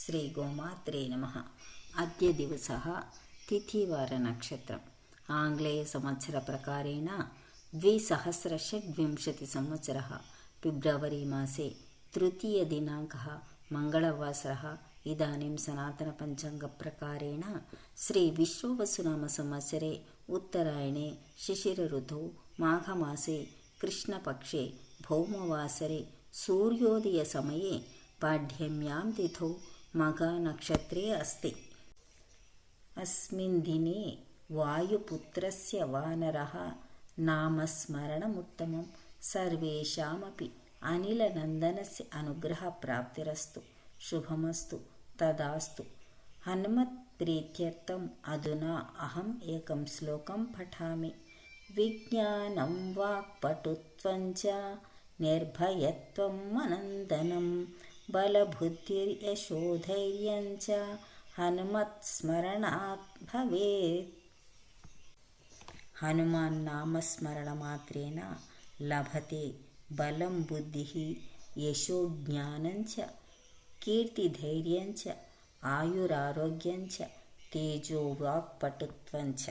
श्रीगोमात्रे नमः। अद्य दिवसः तिथिवारनक्षत्रम्। आङ्ग्लेयसंवत्सरप्रकारेण 2026 फेब्रवरी मासे तृतीयदिनाङ्कः मङ्गलवासरः। इदानीं सनातनपञ्चाङ्गप्रकारेण श्रीविश्ववसुनामसंवत्सरे उत्तरायणे शिशिरऋतौ माघमासे कृष्णपक्षे भौमवासरे सूर्योदयसमये पाढ्यम्यां तिथौ मघनक्षत्रे अस्ति। अस्मिन् दिने वायुपुत्रस्य वानरः नामस्मरणमुत्तमं। सर्वेषामपि अनिलनन्दनस्य अनुग्रहप्राप्तिरस्तु। शुभमस्तु, तदास्तु। हनुमत्प्रीत्यर्थम् अधुना अहम् एकं श्लोकं पठामि। विज्ञानं वाक्पटुत्वं च निर्भयत्वम् अनन्दनं बलबुद्धिर्यशोधैर्यं च हनुमत्स्मरणात् भवेत्। हनुमान् नामस्मरणमात्रेण लभते बलं बुद्धिः यशो ज्ञानं च कीर्तिधैर्यं च आयुरारोग्यं च तेजो वाक्पटुत्वं च।